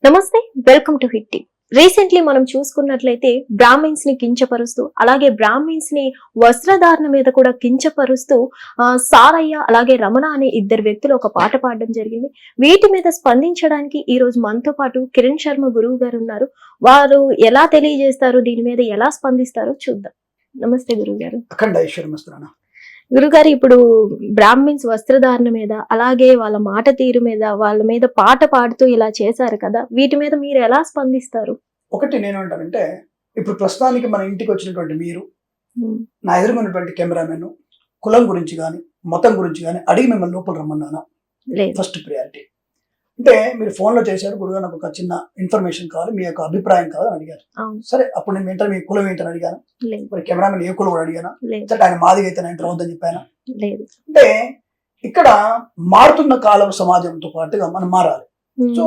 నమస్తే, welcome to hit TV. Recently మనం చూసుకున్నట్లయితే బ్రాహ్మిన్స్ ని కించపరుస్తూ, అలాగే బ్రాహ్మిన్స్ ని వస్త్రధారణ మీద కూడా కించపరుస్తూ సారయ్య అలాగే రమణ అనే ఇద్దరు వ్యక్తులు ఒక పాట పాడడం జరిగింది. వీటి మీద స్పందించడానికి ఈ రోజు మనతో పాటు కిరణ్ శర్మ గురువు గారు ఉన్నారు. వారు ఎలా తెలియజేస్తారు, దీని మీద ఎలా స్పందిస్తారో చూద్దాం. నమస్తే గురువు గారు. అఖండ ఐశ్వర్యమస్తున్నా. గురుగారు, ఇప్పుడు బ్రాహ్మిన్స్ వస్త్రధారణ మీద, అలాగే వాళ్ళ మాట తీరు మీద, వాళ్ళ మీద పాట పాడుతూ ఇలా చేశారు కదా, వీటి మీద మీరు ఎలా స్పందిస్తారు? ఒకటి నేనేమంటానంటే, ఇప్పుడు ప్రస్తుతానికి మన ఇంటికి వచ్చినటువంటి మీరు, నా ఎదురుకున్నటువంటి కెమెరామెన్ కులం గురించి కానీ మతం గురించి కానీ అడిగి మిమ్మల్ని లోపల రమ్మన్నానా? First priority. అంటే మీరు ఫోన్లో చేశారు, గురుగా నాకు ఒక చిన్న ఇన్ఫర్మేషన్ కావాలి, మీ యొక్క అభిప్రాయం కావాలని అడిగారు. సరే, అప్పుడు నేను వెంటనే మీ కులం ఏంటని అడిగాను. మరి కెమెరామెన్ ఏ కులం కూడా అడిగాను. సరే, ఆయన మాదిగా అయితే నేను రావద్దని చెప్పాను. అంటే ఇక్కడ మారుతున్న కాలం సమాజంతో పాటుగా మనం మారాలి. సో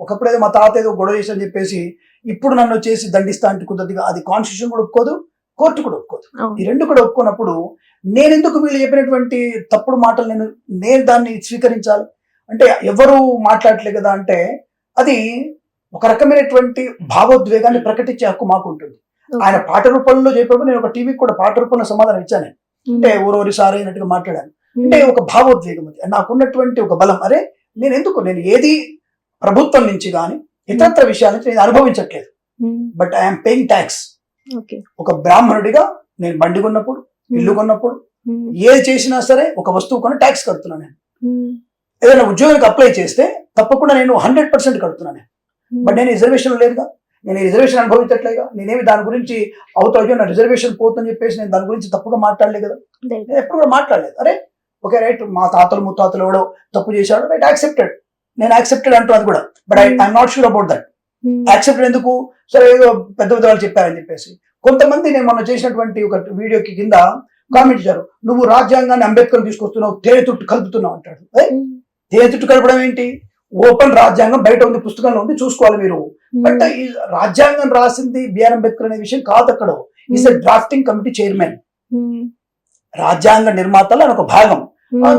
ఒకప్పుడు ఏదో మా తాత ఏదో గొడవ చేసి చెప్పేసి ఇప్పుడు నన్ను వచ్చేసి దండిస్తా అంటే కుదరదుగా, అది కాన్స్టిట్యూషన్ కూడా ఒప్పుకోదు, కోర్టు కూడా ఒప్పుకోదు. ఈ రెండు కూడా ఒప్పుకున్నప్పుడు నేనెందుకు వీళ్ళు చెప్పినటువంటి తప్పుడు మాటలు నేను దాన్ని స్వీకరించాలి? అంటే ఎవరు మాట్లాడలే కదా అంటే అది ఒక రకమైనటువంటి భావోద్వేగాన్ని ప్రకటించే హక్కు మాకు ఉంటుంది. ఆయన పాట రూపంలో చెప్పినప్పుడు నేను ఒక టీవీకి కూడా పాట రూపంలో సమాధానం ఇచ్చాను. అంటే ఊరోరి సారి అయినట్టుగా మాట్లాడాను. అంటే ఒక భావోద్వేగం, అది నాకున్నటువంటి ఒక బలం. అరే నేను ఏది ప్రభుత్వం నుంచి కానీ ఇతరత్ర విషయాల నుంచి నేను అనుభవించట్లేదు, బట్ ఐఎమ్ పేయింగ్ ట్యాక్స్. ఒక బ్రాహ్మణుడిగా నేను బండి కొన్నప్పుడు, ఇల్లు కొన్నప్పుడు, ఏది చేసినా సరే ఒక వస్తువు కొని ట్యాక్స్ కడుతున్నాను. నేను ఏదైనా ఉద్యోగానికి అప్లై చేస్తే తప్పకుండా నేను 100% కడుతున్నాను. బట్ నేను రిజర్వేషన్ లేదుగా, నేను రిజర్వేషన్ అనుభవించట్లేగా. నేనేమి దాని గురించి అవుతాయో నా రిజర్వేషన్ పోతుందని చెప్పేసి నేను దాని గురించి తప్పుగా మాట్లాడలే కదా, నేను ఎప్పుడు కూడా మాట్లాడలేదు. అరే ఓకే రైట్, మా తాతలు ముత్తాతలు ఎవడో తప్పు చేశాడు, రైట్ యాక్సెప్టెడ్, నేను యాక్సెప్టెడ్ అంటున్నది కూడా. But I'm not sure about that. Accepted ఎందుకు? సరే ఏదో పెద్ద పెద్ద వాళ్ళు చెప్పారని చెప్పేసి. కొంతమంది నేను మొన్న చేసినటువంటి ఒక వీడియోకి కింద కామెంట్ ఇచ్చారు, నువ్వు రాజ్యాంగాన్ని అంబేద్కర్ తీసుకొస్తున్నావు, తేనెతుట్టు కలుపుతున్నావు అంటాడు. తేనెతుట్టు కలపడం ఏంటి? ఓపెన్ రాజ్యాంగం బయట ఉంది, పుస్తకంలో ఉంది, చూసుకోవాలి మీరు. బట్ ఈ రాజ్యాంగం రాసింది బిఆర్ అంబేద్కర్ అనే విషయం కాదు. అక్కడ is a drafting committee chairman, రాజ్యాంగ నిర్మాతలు అని ఒక భాగం.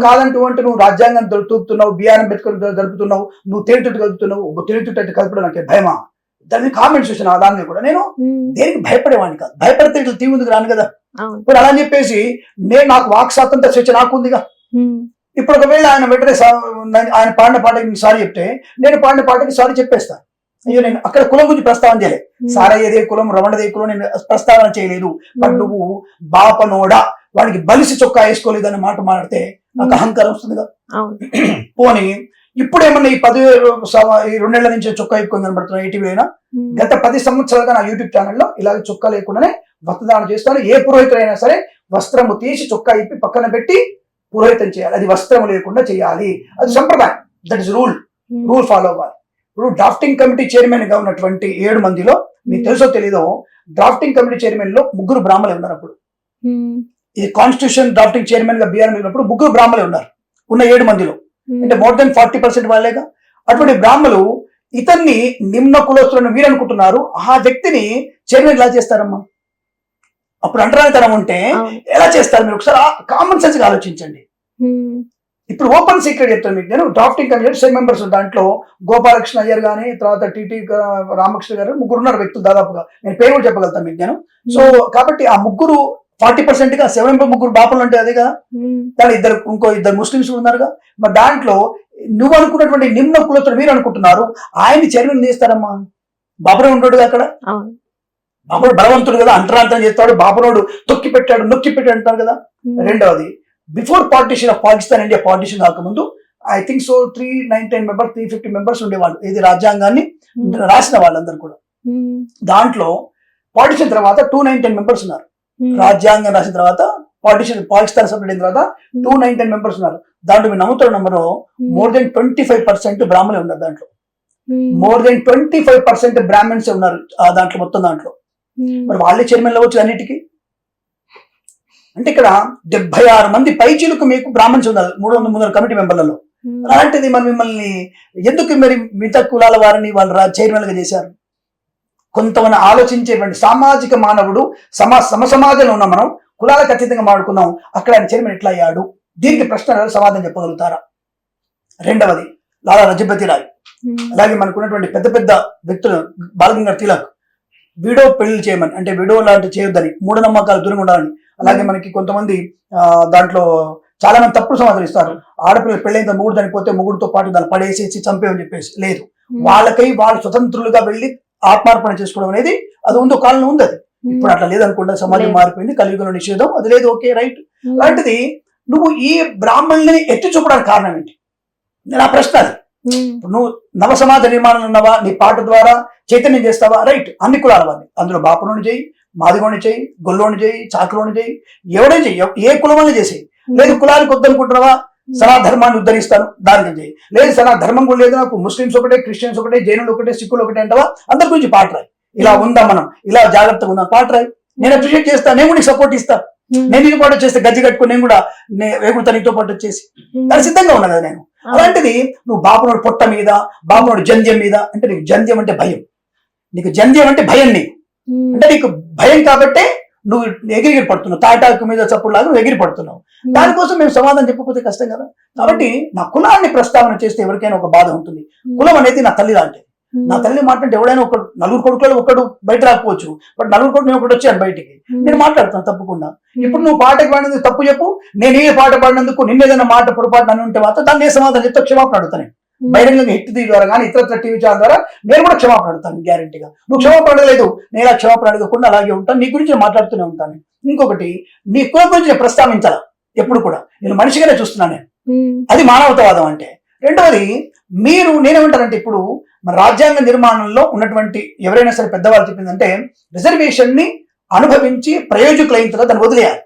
కాదంటూ అంటే నువ్వు రాజ్యాంగం తూపుతున్నావు, బిఆర్ అంబేద్కర్ జరుపుతున్నావు, నువ్వు తేనెతుట్టు కలుపుతున్నావు. ఒక తేనెతుట్టు అంటే కలపడం నాకు భయమా? దాన్ని కామెంట్స్ చూసిన దాన్ని కూడా నేను దేనికి భయపడేవాడిని కాదు. భయపడితే ఇట్లా తీవి ముందుకు రాను కదా. ఇప్పుడు అలా అని చెప్పేసి నాకు వాక్ స్వాతంత్ర స్వేచ్ఛ నాకు ఉందిగా. ఇప్పుడు ఒకవేళ ఆయన వెంటనే ఆయన పాడిన పాటకి సారీ చెప్తే నేను పాడిన పాటకి సారీ చెప్పేస్తాను. అయ్యో నేను అక్కడ కులం గురించి ప్రస్తావన చేయలేదు, సారయ్యదే కులం రమణదే కులం నేను ప్రస్తావన చేయలేదు. బట్ నువ్వు బాపనోడా వాడికి బలిసి చొక్కా వేసుకోలేదు అనే మాట మాడితే నాకు అహంకారం వస్తుందిగా. పోనీ ఇప్పుడేమన్నా ఈ 2 నెలల నుంచి చొక్కా ఎక్కువ కనబడుతున్నా ఈటీవీ అయినా, గత 10 సంవత్సరాలుగా నా యూట్యూబ్ ఛానల్లో ఇలాగ చొక్కా లేకుండానే వస్త్రదానం చేస్తాను. ఏ పురోహితుడైనా సరే వస్త్రము తీసి చొక్కా ఇప్పి పక్కన పెట్టి పురోహితం చేయాలి. అది వస్త్రం లేకుండా చేయాలి, అది సంప్రదాయం. దట్ ఇస్ రూల్ ఫాలో అవ్వాలి. ఇప్పుడు డ్రాఫ్టింగ్ కమిటీ చైర్మన్ గా ఉన్నటువంటి 7 మందిలో మీకు తెలుసో తెలీదో, డ్రాఫ్టింగ్ కమిటీ చైర్మన్ లో 3 బ్రాహ్మణులు ఉన్నారు. అప్పుడు ఇది కాన్స్టిట్యూషన్ డ్రాఫ్టింగ్ చైర్మన్ గా బీఆర్ ఉన్నప్పుడు 3 బ్రాహ్మణులు ఉన్నారు ఉన్న 7 మందిలో. అంటే మోర్ దెన్ 40% వాళ్ళేగా. అటువంటి బ్రాహ్మణులు ఇతన్ని నిమ్న కులస్తులను మీరు అనుకుంటున్నారు, ఆ వ్యక్తిని చైర్మన్ ఎలా చేస్తారమ్మా? అప్పుడు అంటరానితనం ఉంటే ఎలా చేస్తారు మీరు? ఒకసారి కామన్ సెన్స్ గా ఆలోచించండి. ఇప్పుడు ఓపెన్ సీక్రెట్ చెప్తాను మీకు. నేను డ్రాఫ్టింగ్ కమిటీ 7 మెంబర్స్. దాంట్లో గోపాలకృష్ణ అయ్యర్ గానీ, తర్వాత టీటీ రామకృష్ణ గారు 3 ఉన్నారు వ్యక్తులు దాదాపుగా. నేను పేరు కూడా చెప్పగలుగుతాను మీకు నేను. సో కాబట్టి ఆ 3 40% గా 7 3 బాపులు అంటే అదే కదా. దాని ఇంకో 2 ముస్లింస్ ఉన్నారుగా. మరి దాంట్లో నువ్వు అనుకున్నటువంటి నిమ్న కులస్తుడు మీరు అనుకుంటున్నారు, ఆయన్ని చైర్మన్ చేస్తారమ్మా? బాపురే ఉంటాడు అక్కడ. బాపుడు బలవంతుడు కదా, అంటరాంతరం చేస్తాడు. బాపునోడు నొక్కి పెట్టాడు అంటారు కదా. రెండవది, before partition of Pakistan India partition కాకముందు I think so 390 members 350 members ఉండేవాళ్ళు. ఇది రాజ్యాంగాన్ని రాసిన వాళ్ళందరూ కూడా. దాంట్లో పార్టీషన్ తర్వాత 290 మెంబర్స్ ఉన్నారు. రాజ్యాంగం రాసిన తర్వాత పాకిస్తాన్ సపరేట్ అయిన తర్వాత 290 మెంబర్స్ ఉన్నారు. దాంట్లో మీరు నమ్ముతున్న నెంబరు మోర్ దెన్ 25% బ్రాహ్మణులు ఉన్నారు. దాంట్లో మోర్ దెన్ 25% బ్రాహ్మణ్స్ ఉన్నారు దాంట్లో, మొత్తం దాంట్లో. మరి వాళ్ళే చైర్మన్ అవ్వచ్చు అన్నిటికీ. అంటే ఇక్కడ 76 మంది పైచీలకు మీకు బ్రాహ్మణ్స్ ఉన్నారు 300 కమిటీ మెంబర్లలో. అలాంటిది మరి మిమ్మల్ని ఎందుకు మరి మిగతా కులాల వారిని వాళ్ళు చైర్మన్ గా చేశారు? కొంతమంది ఆలోచించేటువంటి సామాజిక మానవుడు, సమాజంలో ఉన్న మనం కులాలకు అతీతంగా మాడుకున్నాం, అక్కడ ఆయన చైర్మన్ ఎట్లా అయ్యాడు? దీనికి ప్రశ్న సమాధానం చెప్పగలుగుతారా? రెండవది, లాలా లజపతి రాయ్ అలాగే మనకు ఉన్నటువంటి పెద్ద పెద్ద వ్యక్తులు బాలగంగాధర్ తిలక్ విడో పెళ్లి చేయమని, అంటే విడో లాంటి చేయొద్దని, మూఢనమ్మకాలు దూరంగా ఉండాలని. అలాగే మనకి కొంతమంది దాంట్లో చాలా మంది తప్పుడు సమాధానం ఇస్తారు. ఆడపిల్లలు పెళ్ళైన మూడు చనిపోతే ముగ్గురితో పాటు దాన్ని పడేసేసి చంపేమని చెప్పేసి. లేదు, వాళ్ళకై వాళ్ళు స్వతంత్రులుగా వెళ్ళి ఆత్మార్పణ చేసుకోవడం అనేది అది ఉందో కాలంలో ఉంది. అది ఇప్పుడు అట్లా లేదనుకుంటా, సమాజం మారిపోయింది, కలియుగంలో నిషేధం, అది లేదు. Okay, right. అలాంటిది నువ్వు ఈ బ్రాహ్మణుని ఎత్తి చూపడానికి కారణం ఏంటి? నా ప్రశ్న అది. నువ్వు నవ సమాజ నిర్మాణం ఉన్నావా, నీ పాట ద్వారా చైతన్యం చేస్తావా? రైట్, అన్ని కులాల వాడిని, అందులో బాపులోని చేయి, మాదిగోని చేయి, గొల్లోని చేయి, చాకులోని చేయి, ఎవడైనా చెయ్యి, ఏ కులమని చేసేయి. లేదు కులానికి వద్దనుకుంటున్నావా, సనాధర్మాన్ని ఉద్ధరిస్తాను దానికి చేయి. లేదు సనాధర్మం కూడా లేదు నాకు, ముస్లిమ్స్ ఒకటే, క్రిస్టియన్స్ ఒకటే, జైనులు ఒకటే, సిక్కులు ఒకటే అంటావా? అందరి గురించి పాట రాయి. ఇలా ఉందా మనం, ఇలా జాగ్రత్తగా ఉందా, పాట రాయి. నేను అప్రిషియేట్ చేస్తాను, నేను కూడా సపోర్ట్ ఇస్తా. నేను నీతో పాటు వచ్చేస్తే గజ్జి కట్టుకుని నేను కూడా వేగుతా నీతో పాటు వచ్చేసి, అది సిద్ధంగా ఉన్నా కదా నేను. అలాంటిది నువ్వు బాపునోడు పొట్ట మీద, బాపునోడు జంధ్యం మీద, అంటే నీకు జంధ్యం అంటే భయం, నీకు జంధ్యం అంటే భయం, నీకు అంటే నీకు భయం కాబట్టే నువ్వు ఎగిరి పడుతున్నావు, తాటాకు మీద చప్పుడులాగా నువ్వు ఎగిరి పడుతున్నావు. దానికోసం మేము సమాధానం చెప్పకపోతే కష్టం కదా. కాబట్టి నా కులాన్ని ప్రస్తావన చేస్తే ఎవరికైనా ఒక బాధ ఉంటుంది. కులం అనేది నా తల్లి లాంటిది. నా తల్లి మాట్లాడితే ఎవడైనా ఒకడు, నలుగురు కొడుకులో ఒకడు బయట రాకపోవచ్చు, బట్ నలుగురు కొడుకు నేను ఒకటి వచ్చాను బయటికి, నేను మాట్లాడతాను తప్పకుండా. ఇప్పుడు నువ్వు పాటకి పాడినందుకు తప్పు చెప్పు, నేను ఏ పాట పాడినందుకు నిన్నేదైనా మాట పొరపాటు నన్ను ఉంటే మాత్రం దాన్ని ఏ సమాధానం చెప్తే క్షమాపణ అడుగుతాను. బహిరంగంగా హిట్ ది ద్వారా కానీ ఇతర టీవీ ఛానల్ ద్వారా నేను కూడా క్షమాపణ అడుగుతాను గ్యారంటీగా. నువ్వు క్షమాపణ అడగలేదు, నేను ఇలా క్షమాపణ అడగకుండా అలాగే ఉంటాను, నీ గురించి నేను మాట్లాడుతూనే ఉంటాను. ఇంకొకటి, నీ కులం గురించి నేను ప్రస్తావించాలా ఎప్పుడు కూడా, నేను మనిషిగానే చూస్తున్నాను నేను, అది మానవతావాదం అంటే. రెండవది, మీరు నేనేమంటానంటే, ఇప్పుడు మన రాజ్యాంగ నిర్మాణంలో ఉన్నటువంటి ఎవరైనా సరే పెద్దవాళ్ళు చెప్పిందంటే, రిజర్వేషన్ ని అనుభవించి ప్రయోజకులైన తర్వాత దాన్ని వదిలేయాలి,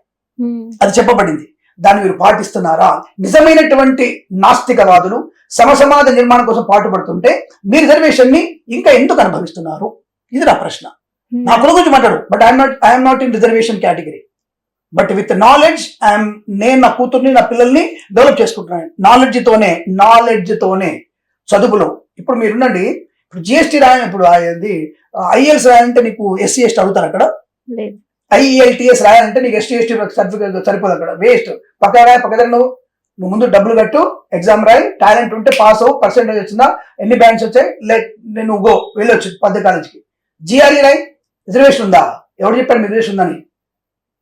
అది చెప్పబడింది. దాన్ని మీరు పాటిస్తున్నారా? నిజమైనటువంటి నాస్తికవాదులు సమసమాజ నిర్మాణం కోసం పాటుపడుతుంటే మీరు రిజర్వేషన్ ని ఇంకా ఎందుకు అనుభవిస్తున్నారు? ఇది నా ప్రశ్న. నా కుల గురించి మాట్లాడు, but I'm not in reservation category, but with knowledge నేను నా కూతుర్ని, నా పిల్లల్ని డెవలప్ చేసుకుంటున్నాను నాలెడ్జ్ తోనే చదువులో. ఇప్పుడు మీరుండండి, ఇప్పుడు జిఎస్టీ రాయాలి, ఇప్పుడు ఐఎల్స్ రాయాలంటే నీకు ఎస్సీ ఎస్టీ అడుగుతారు అక్కడ, IELTS రాయాలంటే నీకు ఎస్టీ ఎస్టీ సర్టిఫికేట్ సరిపోదు అక్కడ, వేస్ట్. పక్కన నువ్వు ముందు డబ్బులు కట్టు, ఎగ్జామ్ రాయి, టాలెంట్ ఉంటే పాస్ అవ్వు, పర్సెంటేజ్ వచ్చిందా, ఎన్ని బ్యాంక్స్ వచ్చాయి, లైక్ నేను గో వెళ్ళొచ్చు పెద్ద కాలేజ్కి. GRE రాయి, రిజర్వేషన్ ఉందా? ఎవరు చెప్పారు మీ రిజర్వేషన్ ఉందని?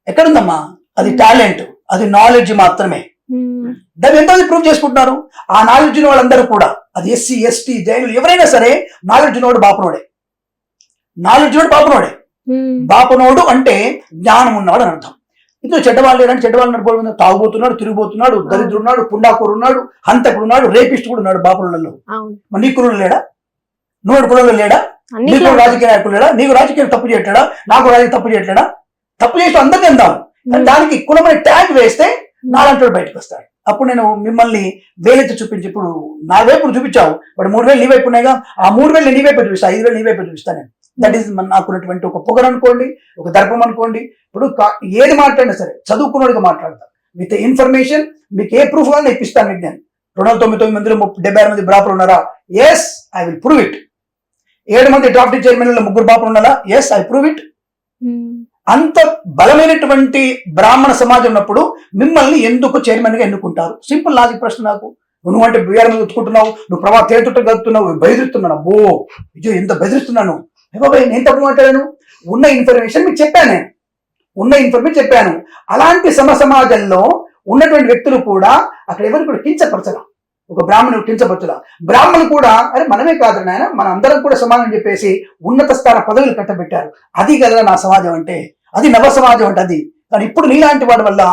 ఎక్కడుందమ్మా? అది టాలెంట్, అది నాలెడ్జ్ మాత్రమే. దాన్ని ఎంతమంది ప్రూవ్ చేసుకుంటున్నారు? ఆ నాలెడ్జ్ వాళ్ళందరూ కూడా, అది ఎస్సీ ఎస్టీ జైనులు ఎవరైనా సరే, నాలెడ్జ్ నోడు బాపునోడే. బాపునోడు అంటే జ్ఞానం ఉన్నవాడు అని అర్థం. ఇందులో చెడ్డవాళ్ళు లేదంటే చెడ్డవాళ్ళు నడుపుకుంటున్నాడు, తాగుబోతున్నాడు, తిరిగిపోతున్నాడు, దరిద్రున్నాడు, పుండాకూరు ఉన్నాడు, హంతకుడు ఉన్నాడు, రేపిస్ట్ కూడా ఉన్నాడు బాపులలో. నీ కులంలో లేడా? నువ్వు కులంలో లేడా? నీకు రాజకీయ నాయకులు లేడా? నీకు రాజకీయం తప్పు చేయట్లేడా? నాకు రాజకీయ తప్పు చేయట్లేడా? తప్పు చేసి అందరికీ అందాం, దానికి కులమైన ట్యాగ్ వేస్తే నాలంటోడు బయటకు వస్తాడు. అప్పుడు నేను మిమ్మల్ని వేలెత్తి చూపించి, ఇప్పుడు నా వైపు చూపించావు, వాడు 3,000 నీ వైపు ఉన్నాయిగా, ఆ 3,000 నీ వైపు చూపిస్తా, 5,000 నీ వైపు చూపిస్తాను నేను. దట్ ఈస్ నాకున్నటువంటి ఒక పొగరు అనుకోండి, ఒక దర్పం అనుకోండి. ఇప్పుడు ఏది మాట్లాడినా సరే చదువుకున్నోడిగా మాట్లాడతాను, విత్ ఇన్ఫర్మేషన్. మీకు ఏ ప్రూఫ్ వల్ల ఇప్పిస్తాను మీకు నేను. 299 మందిలో 76 మంది బ్రాపర్లు ఉన్నారా? Yes, I will prove it. 7 మంది డ్రాఫ్ట్ చైర్మన్లో 3 బ్రాపర్లు ఉన్నారా? Yes, I prove it. అంత బలమైనటువంటి బ్రాహ్మణ సమాజం ఉన్నప్పుడు మిమ్మల్ని ఎందుకు చైర్మన్ గా ఎన్నుకుంటారు? సింపుల్ లాజిక్ ప్రశ్న నాకు. నువ్వు అంటే బిఆర్ మీద ఉత్తుకుంటున్నావు, నువ్వు ప్రభావ తేతుట్ట కలుగుతున్నావు, బెదిరిస్తున్నాను. అబ్బో విజయ్ ఎంత బెదిరిస్తున్నాను, బాబాయ్ నేను తప్పు మాట్లాడాను. ఉన్న ఇన్ఫర్మేషన్ మీకు చెప్పాను. అలాంటి సమాజంలో ఉన్నటువంటి వ్యక్తులు కూడా అక్కడ ఎవరు కూడా కించపరచరా, ఒక బ్రాహ్మణుడు కించపరచరా. బ్రాహ్మణులు కూడా అరే మనమే కాదు నాయన, మన అందరం కూడా సమానం చెప్పేసి ఉన్నత స్థాన పదవులు కట్టబెట్టారు. అది కదా నా సమాజం అంటే, అది నవ సమాజం అంటే అది. కానీ ఇప్పుడు నీలాంటి వాడి వల్ల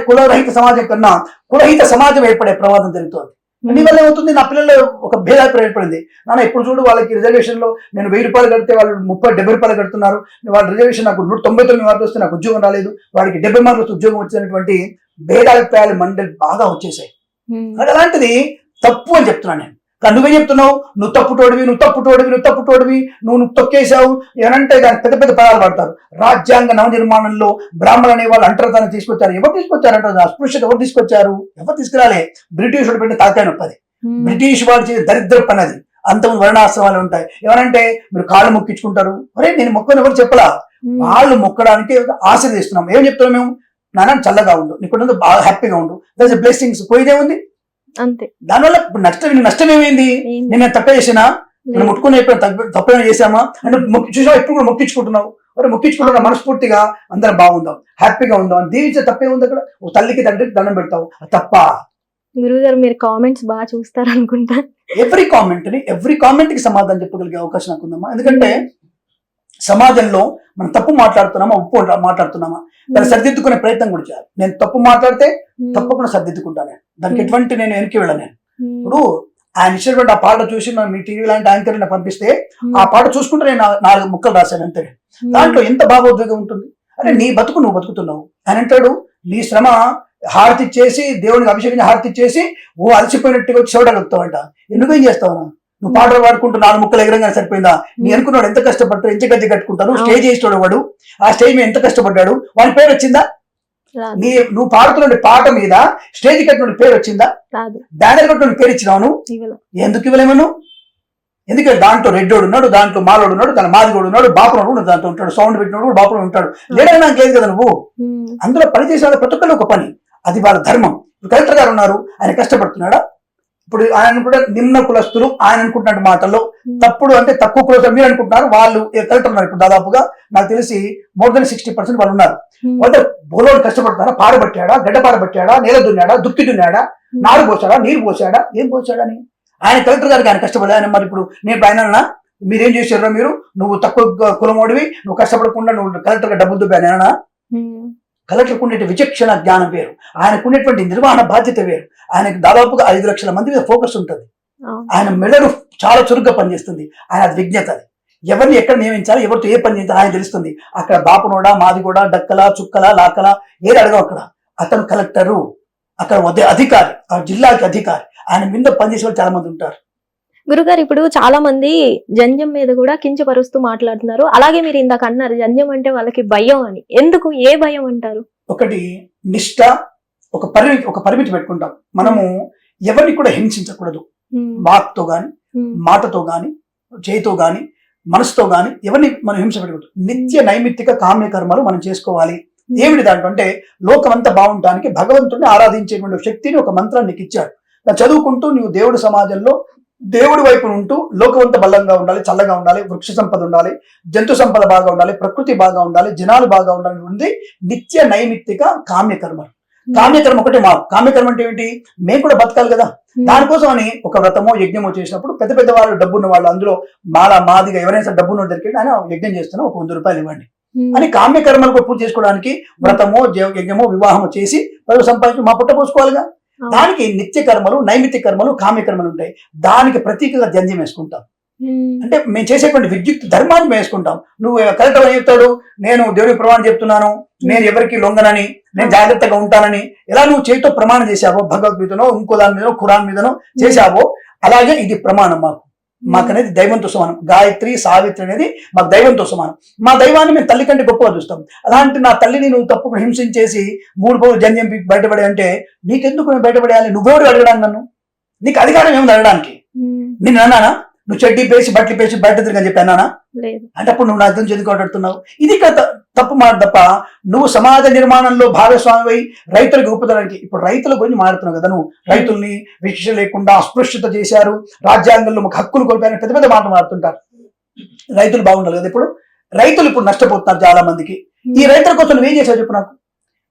కులరహిత సమాజం కన్నా కులహిత సమాజం ఏర్పడే ప్రమాదం జరుగుతుంది. నీ వల్ల ఏమవుతుంది, నా పిల్లలు ఒక భేదాభిప్రాయం ఏర్పడింది. నాన్న ఎప్పుడు చూడు వాళ్ళకి రిజర్వేషన్ లో నేను 1,000 రూపాయలు కడితే వాళ్ళు 30-70 రూపాయలు కడుతున్నారు. వాళ్ళ రిజర్వేషన్ నాకు 199 మార్కులు వస్తే నాకు ఉద్యోగం రాలేదు, వాడికి 70 మార్కులు వస్తే ఉద్యోగం వచ్చినటువంటి భేదాభిప్రాయాలు మండలి బాగా వచ్చేసాయి. అలాంటిది తప్పు అని చెప్తున్నాను నేను. కానీ నువ్వేం చెప్తున్నావు, నువ్వు తప్పుటోడివి, నువ్వు తొక్కేశావు ఏమంటే దానికి పెద్ద పెద్ద పదాలు పడతారు. రాజ్యాంగ నవ నిర్మాణంలో బ్రాహ్మణులు అనే వాళ్ళు అంటరాన్ని తీసుకొచ్చారు. ఎవరు తీసుకొచ్చారంటారు? అస్పృశ్యత ఎవరు తీసుకొచ్చారు? ఎవరు తీసుకురాలే. బ్రిటిష్ వాడు పెట్టిన తలకాయ నొప్పది. బ్రిటిష్ వాడు చేసే దరిద్ర పని అది. అంతమంది వర్ణాశ్రమాలు ఉంటాయి. ఎవరంటే మీరు కాళ్ళు మొక్కించుకుంటారు. అరే నేను మొక్కని ఎవరు చెప్పలా, వాళ్ళు మొక్కడానికి ఆశీర్వదిస్తున్నాం. ఏం చెప్తున్నాం మేము? నాన్న చల్లగా ఉండు, నీకు బాగా హ్యాపీగా ఉండు, దట్స్ బ్లెస్సింగ్స్. పోయిదే ఉంది, అంతే. దానివల్ల ఇప్పుడు నష్టం ఏమైంది? నేను తప్పే చేసినా, నేను ముట్టుకుని తప్పేమైనా చేసామా అంటే చూసా ఇప్పుడు కూడా మొక్కించుకుంటున్నావు, మొక్కించుకుంటున్నా మనస్ఫూర్తిగా అందరం బాగుందాం, హ్యాపీగా ఉందాం అని దీవించే తప్పే ఉంది అక్కడ. ఓ తల్లికి తండ్రికి దండం పెడతావు, తప్ప? గురువు గారు మీరు కామెంట్స్ బాగా చూస్తారు అనుకుంటా. ఎవ్రీ కామెంట్ కి సమాధానం చెప్పగలిగే అవకాశం నాకు ఉందమ్మా. ఎందుకంటే సమాజంలో మనం తప్పు మాట్లాడుతున్నామా, ఉప్పు మాట్లాడుతున్నామా, దాన్ని సరిదిద్దుకునే ప్రయత్నం కూడా చేయాలి. నేను తప్పు మాట్లాడితే తప్పకుండా సరిదిద్దుకుంటాను, దానికి ఎటువంటి నేను వెనక్కి వెళ్ళను. ఇప్పుడు ఆయన ఇచ్చినటువంటి ఆ పాట చూసి మీ టీవీ లాంటి యాంకర్ పంపిస్తే ఆ పాట చూసుకుంటే నేను 4 ముక్కలు రాశాను అంతే. దాంట్లో ఎంత భావోద్వేగం ఉంటుంది. అరే నీ బతుకు నువ్వు బతుకుతున్నావు. ఆయన అంటాడు, నీ శ్రమ హారతి ఇచ్చేసి దేవునికి అభిషేకించి హారతి ఇచ్చేసి ఓ అలసిపోయినట్టుగా వచ్చి చూడగలుగుతావంట. ఎందుకు ఏం చేస్తావు? నువ్వు పాటలు పాడుకుంటూ 4 ముక్కలు ఎగరంగానే సరిపోయిందా? నీ అనుకున్నాడు ఎంత కష్టపడతాడు, ఎంత గద్దె కట్టుకుంటారు, స్టేజ్ వేస్తాడు వాడు, ఆ స్టేజ్ మీద ఎంత కష్టపడ్డాడు, వాడి పేరు వచ్చిందా? నువ్వు పాడుతున్న పాట మీద స్టేజ్ కట్టిన పేరు వచ్చిందా? బ్యానర్ కట్టిన పేరు ఇచ్చినావు, ఎందుకు ఇవ్వలేమను? ఎందుకంటే దాంట్లో రెడ్డోడు ఉన్నాడు, దాంట్లో మాలోడు ఉన్నాడు, దాని మాదిగోడు ఉన్నాడు, బాపుడు దాంట్లో ఉంటాడు, సౌండ్ పెట్టినోడు బాపుడు ఉంటాడు. లేడని నాకు లేదు కదా. నువ్వు అందులో పని చేసే ప్రతి ఒక్కరు ఒక పని, అది వాళ్ళ ధర్మం. కలెక్టర్ గారు ఉన్నారు, ఆయన కష్టపడుతున్నాడా? ఇప్పుడు ఆయన కూడా నిమ్న కులస్తులు ఆయన అనుకుంటున్న మాటల్లో తప్పుడు అంటే తక్కువ కులస్తులు మీరు అనుకుంటున్నారు. వాళ్ళు కలెక్టర్ ఉన్నారు ఇప్పుడు దాదాపుగా నాకు తెలిసి మోర్ దెన్ 60% వాళ్ళు ఉన్నారు. వాళ్ళు బోలోడు కష్టపడుతున్నారా? పాడబట్టాడా, గడ్డ పాడబట్టాడా, నేల దున్నాడా, దుక్కి దున్నాడా, నారు పోసాడా, నీరు పోసాడా, ఏం పోసాడని ఆయన కలెక్టర్ గారికి ఆయన కష్టపడి ఆయన మరి ఇప్పుడు నేను ఆయన మీరేం చేశారో మీరు, నువ్వు తక్కువ కులమోడివి, నువ్వు కష్టపడకుండా నువ్వు కలెక్టర్ గా డబ్బులు దుబ్బానా? కలెక్టర్కు ఉండే విచక్షణ జ్ఞానం వేరు, ఆయనకు ఉండేటువంటి నిర్వహణ బాధ్యత వేరు. ఆయనకు దాదాపుగా 5 లక్షల మంది మీద ఫోకస్ ఉంటుంది. ఆయన మెదడు చాలా చురుగ్గా పనిచేస్తుంది. ఆయన విజ్ఞత, అది ఎవరిని ఎక్కడ నియమించాలి, ఎవరితో ఏ పని చేయాలి ఆయన తెలుస్తుంది. అక్కడ బాపునోడా, మాదిగోడా, డక్కల, చుక్కల, లాకల ఏది అడగం అక్కడ. అతను కలెక్టరు, అక్కడ అధికారి, ఆ జిల్లాకి అధికారి. ఆయన మీద పనిచేసే వాళ్ళు చాలా మంది ఉంటారు. గురుగారు ఇప్పుడు చాలా మంది జంధ్యం మీద కూడా కించపరుస్తూ మాట్లాడుతున్నారు. అలాగే మీరు ఇందాక అన్నారు జంధ్యం అంటే వాళ్ళకి భయం అని. ఎందుకు, ఏ భయం అంటారు? ఒకటి నిష్ఠ, ఒక పరిమితి పెట్టుకుంటాం. మనము ఎవరిని కూడా హింసించకూడదు. వాక్తో గాని, మాటతో గాని, చేతితో గాని, మనసుతో గాని ఎవరిని మనం హింస పెట్టకూడదు. నిత్య నైమిత్తిక కామ్య కర్మలు మనం చేసుకోవాలి. ఏమిటి దాంట్లో అంటే లోకమంతా బాగుండటానికి భగవంతుడిని ఆరాధించేటువంటి శక్తిని ఒక మంత్రాన్ని నీకు ఇచ్చాడు. చదువుకుంటూ నువ్వు దేవుడి సమాజంలో దేవుడి వైపు ఉంటూ లోకమంతా బలంగా ఉండాలి, చల్లగా ఉండాలి, వృక్ష సంపద ఉండాలి, జంతు సంపద బాగా ఉండాలి, ప్రకృతి బాగా ఉండాలి, జనాలు బాగా ఉండాలి ఉంది నిత్య నైమిత్తిక కామ్యకర్మలు. కామ్యకర్మ ఒకటి మా కామ్యకర్మ అంటే ఏంటి? మేము కూడా బతకాలి కదా. దానికోసం అని ఒక వ్రతమో యజ్ఞమో చేసినప్పుడు పెద్ద పెద్ద వాళ్ళు డబ్బున్న వాళ్ళు అందులో మాదిగా ఎవరైనా డబ్బున్న దొరికింది ఆయన యజ్ఞం చేస్తున్నా ఒక 100 రూపాయలు ఇవ్వండి అని కామ్యకర్మలు కూడా పూర్తి చేసుకోవడానికి వ్రతమో యజ్ఞమో వివాహమో చేసి సంపాదించి మా పుట్ట పోసుకోవాలిగా. దానికి నిత్య కర్మలు, నైమిత్తిక కర్మలు, కామ్యకర్మలు ఉంటాయి. దానికి ప్రతీకగా జంధ్యం వేసుకుంటాం. అంటే మేము చేసేటువంటి విద్యుత్ ధర్మాన్ని వేసుకుంటాం. నువ్వు కలెక్టర్ ఏం చెప్తాడు? నేను దేవుడికి ప్రమాణం చెప్తున్నాను, నేను ఎవరికి లొంగనని, నేను జాగ్రత్తగా ఉంటానని ఎలా నువ్వు చేతితో ప్రమాణం చేశావో, భగవద్గీతనో ఇంకో దాని మీదనో ఖురాన్ మీదనో చేశావో, అలాగే ఇది ప్రమాణం మాకనేది దైవంతో సమానం. గాయత్రి, సావిత్రి అనేది మాకు దైవంతో సమానం. మా దైవాన్ని మేము తల్లి కంటే గొప్పగా చూస్తాం. అలాంటి నా తల్లిని నువ్వు తప్పుకు హింసించేసి 3 రోజులు జంధ్యం బయటపడే అంటే నీకెందుకు నేను బయటపడేయాలి? నువ్వెవరు అడగడానికి? నన్ను నీకు అధికారం ఏముంది అడగడానికి? నేను అన్నానా నువ్వు చెడ్డీ పేసి బట్టలు పేసి బయట తిరగని చెప్పి అన్నానా? అంటే అప్పుడు నువ్వు నా అర్థం చెందుకోవడుతున్నావు. ఇది తప్పు మాట తప్ప నువ్వు సమాజ నిర్మాణంలో భాగస్వామి రైతులకు ఉపదడానికి ఇప్పుడు రైతుల గురించి మాట్లాడుతున్నావు కదా. నువ్వు రైతుల్ని విశిక్ష లేకుండా అస్పృశ్యత చేశారు, రాజ్యాంగంలో మాకు హక్కులు కోల్పోయారని పెద్ద పెద్ద మాటలు మాట్లాడుతుంటారు. రైతులు బాగుండాలి కదా. ఇప్పుడు రైతులు ఇప్పుడు నష్టపోతున్నారు చాలా మందికి. ఈ రైతుల కోసం నువ్వేం చేసావు చెప్పు నాకు?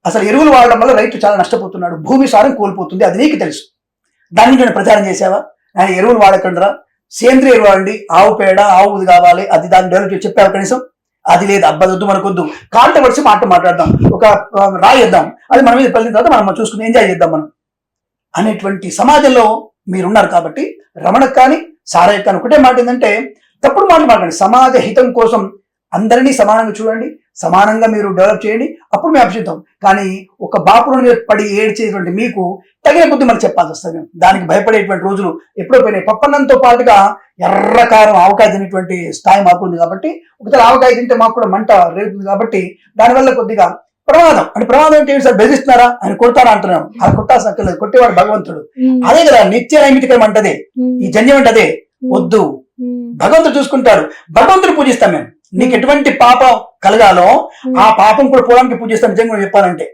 అసలు ఎరువులు వాడడం వల్ల రైతు చాలా నష్టపోతున్నాడు, భూమి సారం కోల్పోతుంది, అది నీకు తెలుసు. దాన్ని నేను ప్రచారం చేసావా? ఆయన ఎరువులు వాడకుండా సేంద్రియ ఎరువు వాడండి, ఆవు పేడ, ఆవుది కావాలి, అది దాన్ని డెవలప్ చేసి చెప్పావు కనీసం? అది లేదు. అబ్బదొద్దు మనకొద్దు, కాంట్రవర్సీ మాట్లాడదాం, ఒక రాయిద్దాం, అది మన మీద పెళ్ళిన తర్వాత మనం చూసుకుని ఎంజాయ్ చేద్దాం మనం అనేటువంటి సమాజంలో మీరున్నారు. కాబట్టి రమణకు కానీ సారయ్య కానీ ఒకటే మాట ఏంటంటే తప్పుడు మాట్లాడండి. సమాజ హితం కోసం అందరినీ సమానంగా చూడండి, సమానంగా మీరు డెవలప్ చేయండి, అప్పుడు మేము అభిషేకం. కానీ ఒక బాపుల మీద పడి ఏడ్చేటువంటి మీకు తగిన బుద్ధి మనకు చెప్పాల్సి వస్తుంది. దానికి భయపడేటువంటి రోజులు ఎప్పుడో పోయినాయి. పప్పన్నంతో పాటుగా ఎర్రకారం ఆవకాయ తినేటువంటి స్థాయి మాకు ఉంది. కాబట్టి ఒకసారి ఆవకాయ తింటే మాకు కూడా మంట రేగుతుంది. కాబట్టి దానివల్ల కొద్దిగా ప్రమాదం. అంటే ప్రమాదం అంటే సార్ బెదిరిస్తున్నారా, ఆయన కొడతారా అంటున్నాం. అలా కొట్టాల్సిన అక్కర్లేదు, కొట్టేవాడు భగవంతుడు. అదే కదా నిత్య నైమిత్తికం అంటదే, ఈ జంధ్యం అంటే అదే. వద్దు, భగవంతుడు చూసుకుంటాడు. భగవంతుడు పూజిస్తాం మేము. నీకు ఎటువంటి పాపం కలగాలో ఆ పాపం కూడా పోవడానికి పూజిస్తాం. నిజంగా చెప్పాలంటే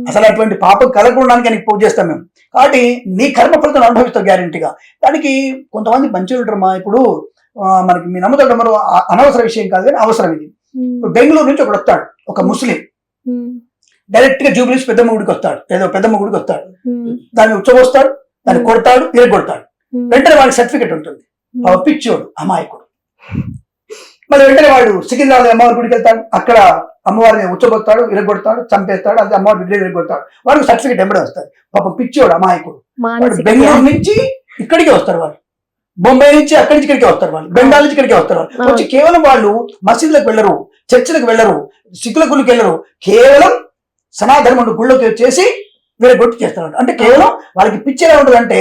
అసలు అటువంటి పాపం కలగడానికి నీకు పూజ చేస్తాం మేము. కాబట్టి నీ కర్మ ఫలితం అనుభవిస్తావు గ్యారెంటీగా. దానికి కొంతమంది మంచిగా ఉంటారమ్మా. ఇప్పుడు మనకి మీ నమ్ముతాడు మరో అనవసర విషయం కాదు కానీ అవసరం ఇది. ఇప్పుడు బెంగళూరు నుంచి ఒకడు వస్తాడు, ఒక ముస్లిం, డైరెక్ట్ గా జూబ్లీస్ పెద్దమ్మ గుడికి వస్తాడు, ఏదో పెద్దమ్మ గుడికి వస్తాడు, దాన్ని ఉచ్చబోస్తాడు, దాన్ని కొడతాడు, కొడతాడు. వెంటనే వాడికి సర్టిఫికెట్ ఉంటుంది, పిచ్చోడు, అమాయకుడు. మళ్ళీ వెంటనే వాడు సికింద్రాబాద్ అమ్మవారి గుడికి వెళ్తాడు, అక్కడ అమ్మవారిని ఉచ్చబోస్తాడు, ఇరగొడతాడు, చంపేస్తాడు, అది అమ్మవారి విగ్రహం ఇరగొడతాడు, వాడికి సర్టిఫికెట్ ఎంబడే వస్తాడు. పాపం పిచ్చోడు, అమాయకుడు. బెంగళూరు నుంచి ఇక్కడికే వస్తారు వాళ్ళు, బొంబాయి నుంచి అక్కడి నుంచి ఇక్కడికే వస్తారు వాళ్ళు, బెంగాల్ నుంచి ఇక్కడికే వస్తారు వాళ్ళు. వచ్చి కేవలం వాళ్ళు మసీదులకు వెళ్ళరు, చర్చిలకు వెళ్ళరు, సిక్కుల గుళ్ళకి వెళ్ళరు, కేవలం సనాధర్మం గుళ్ళకి చేసి వేరే గొట్టి చేస్తారు. అంటే కేవలం వాళ్ళకి పిచ్చి ఎలా ఉంటుంది అంటే,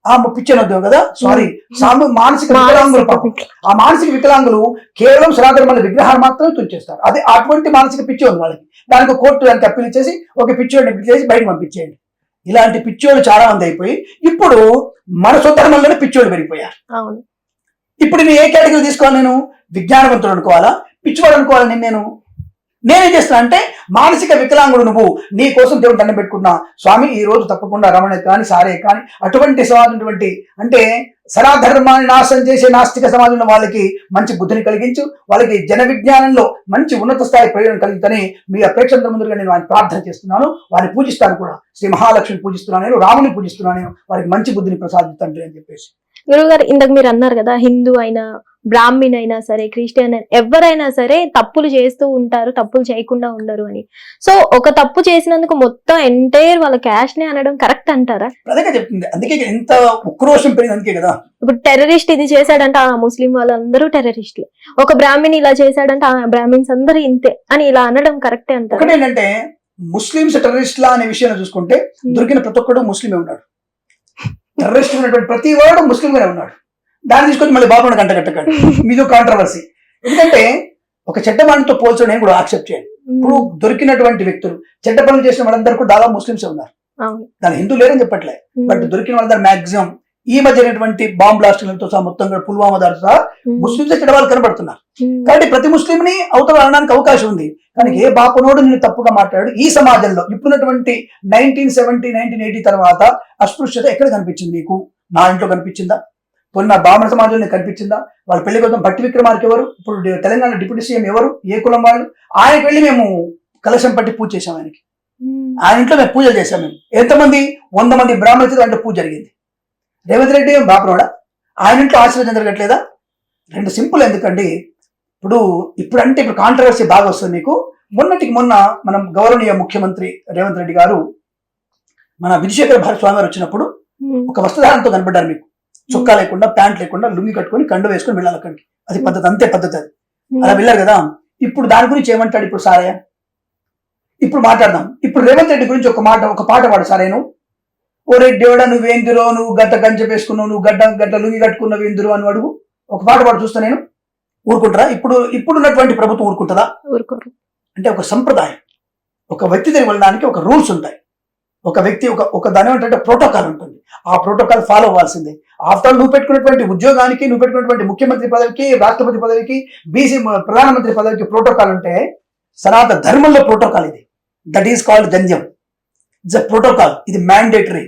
ఆ పిచ్చి అనొద్దు కదా, సారీ, మానసిక వికలాంగులు. ఆ మానసిక వికలాంగులు కేవలం సనాధర్మాల విగ్రహాలు మాత్రమే తుంచేస్తారు. అదే అటువంటి మానసిక పిచ్చి ఉంది వాళ్ళకి. దానికి కోర్టు దానికి అప్పీల్ చేసి ఒక పిచ్చోడిని అప్పీల్ చేసి బయటకు పంపించేయండి. ఇలాంటి పిచ్చోళ్ళు చాలా మంది అయిపోయి ఇప్పుడు మన స్వధర్మంలోనే పిచ్చోళ్ళు పెరిగిపోయారు. ఇప్పుడు నేను ఏ కేటగిరీ తీసుకోవాలి? నేను విజ్ఞానవంతుడు అనుకోవాలా, పిచ్చివాడు అనుకోవాలి? నేనేం చేస్తున్నా అంటే, మానసిక వికలాంగుడు నువ్వు, నీ కోసం దేవుడు దండం పెట్టుకున్నా, స్వామి ఈ రోజు తప్పకుండా రమణ కానీ సారే కానీ అటువంటి సమాజం, అంటే సనాధర్మాన్ని నాశనం చేసే నాస్తిక సమాజంలో వాళ్ళకి మంచి బుద్ధిని కలిగించు, వాళ్ళకి జన విజ్ఞానంలో మంచి ఉన్నత స్థాయి ప్రయోజనం కలుగుతాని మీ ప్రేక్షకుల ముందుగా నేను వారిని ప్రార్థన చేస్తున్నాను, వారిని పూజిస్తాను కూడా. శ్రీ మహాలక్ష్మిని పూజిస్తున్నాను, నేను రాముని పూజిస్తున్నాను, నేను వారికి మంచి బుద్ధిని ప్రసాదిస్తాను అని చెప్పేసి. గురువు గారు, ఇందాక మీరు అన్నారు కదా, హిందూ అయినా బ్రాహ్మణ్ అయినా సరే, క్రిస్టియన్ అయినా ఎవరైనా సరే తప్పులు చేస్తూ ఉంటారు, తప్పులు చేయకుండా ఉండరు అని. సో ఒక తప్పు చేసినందుకు మొత్తం ఎంటైర్ వాళ్ళ క్యాస్ట్ ని అనడం కరెక్ట్ అంటారా? అదే చెప్తుంది, అందుకే ఎంత ఉక్రోషం పెరిగింది, అందుకే కదా. ఇప్పుడు టెర్రరిస్ట్ ఇది చేశాడంటే ఆ ముస్లిం వాళ్ళందరూ టెర్రరిస్టులే, ఒక బ్రాహ్మణ్ ఇలా చేశాడంటే ఆ బ్రాహ్మిన్స్ అందరూ ఇంతే అని ఇలా అనడం కరెక్టే అంటారు. ఒకటి ఏంటంటే, ముస్లింస్ టెర్రరిస్ట్లా అనే విషయాన్ని చూసుకుంటే దొరికిన ప్రతి ఒక్కడు ముస్లిమే ఉన్నాడు. టెర్రరిస్ట్ ఉన్నటువంటి ప్రతి వాడు ముస్లింగానే ఉన్నాడు. దాన్ని తీసుకొని మళ్ళీ బాబుని గంటగట్టకండి, మీదో కాంట్రవర్సీ. ఎందుకంటే ఒక చెడ్డవాడితో పోల్చడం నేను కూడా యాక్సెప్ట్ చేయండి. ఇప్పుడు దొరికినటువంటి వ్యక్తులు చెడ్డ పనులు చేసిన వాళ్ళందరూ కూడా దాదాపు ముస్లింసే ఉన్నారు. దాని హిందూ లేరని చెప్పట్లే, బట్ దొరికిన వాళ్ళందరూ మాక్సిమం ఈ మధ్యనటువంటి బాంబ్ బ్లాస్టింగ్లతో సహా మొత్తం కూడా పుల్వామా దాడి సహా ముస్లింస్ చెడ్డవాళ్ళు కనబడుతున్నారు. కాబట్టి ప్రతి ముస్లింని అవతల అనడానికి అవకాశం ఉంది. కానీ ఏ బాపనోడు నేను తప్పుగా మాట్లాడు ఈ సమాజంలో ఇప్పుడున్నటువంటి 1970, 1980 తర్వాత అస్పృశ్యత ఎక్కడ కనిపించింది నీకు? నా ఇంట్లో కనిపించిందా? పొన్న బ్రాహ్మణ సమాజంలో కనిపించిందా? వాళ్ళ పెళ్లి కోసం భట్టి విక్రమార్క ఎవరు? ఇప్పుడు తెలంగాణ డిప్యూటీ సీఎం ఎవరు? ఏ కులం వాళ్ళు? ఆయనకి వెళ్ళి మేము కలశం పట్టి పూజ చేసాం. ఆయన ఇంట్లో మేము పూజలు చేశాం. మేము ఎంతమంది 100 మంది బ్రాహ్మణ అంటే పూజ జరిగింది. రేవంత్ రెడ్డి ఏం బాపనోడా? ఆయన ఇంట్లో ఆశీర్వాదం జరగట్లేదా? రెండు సింపుల్. ఎందుకండి ఇప్పుడు కాంట్రవర్సీ బాగా వస్తుంది మీకు. మొన్నటికి మొన్న మనం గౌరవనీయ ముఖ్యమంత్రి రేవంత్ రెడ్డి గారు మన విజయశేఖర భారత స్వామి గారు వచ్చినప్పుడు ఒక వస్త్రధారణతో కనబడ్డారు. మీకు చొక్కా లేకుండా, ప్యాంట్ లేకుండా, లుంగి కట్టుకొని కండు వేసుకొని వెళ్ళాలి అక్కడికి. అది పద్ధతి, అంతే పద్ధతి. అది అలా వెళ్ళారు కదా. ఇప్పుడు దాని గురించి ఏమంటాడు ఇప్పుడు సారయ్య? ఇప్పుడు మాట్లాడదాం. ఇప్పుడు రేవంత్ రెడ్డి గురించి ఒక పాట పాడు సారయ్య. ఓ రెడ్డివాడ నువ్వేందిరో, నువ్వు గడ్డ కంచె వేసుకున్నావు, నువ్వు గడ్డ లుంగి కట్టుకున్నావు ఎందురు అని అడుగు. ఒక పాట పాడు చూస్తా నేను. ఊరుకుంటారా? ఇప్పుడున్నటువంటి ప్రభుత్వం ఊరుకుంటుందా? ఊరుకోరు. అంటే ఒక సంప్రదాయం, ఒక వ్యక్తి దగ్గర వెళ్ళడానికి ఒక రూల్స్ ఉంటాయి. ఒక వ్యక్తి ఒక దాని ఏంటంటే ప్రోటోకాల్ ఉంటుంది. ఆ ప్రోటోకాల్ ఫాలో అవ్వాల్సిందే. ఆఫ్టర్ నువ్వు పెట్టుకున్నటువంటి ఉద్యోగానికి, నువ్వు పెట్టుకున్నటువంటి ముఖ్యమంత్రి పదవికి, రాష్ట్రపతి పదవికి, బీసీ ప్రధానమంత్రి పదవికి ప్రోటోకాల్ ఉంటే సనాతన ధర్మంలో ప్రోటోకాల్ ఇది. That is called jandhyam. It's a protocol. ఇది మ్యాండేటరీ.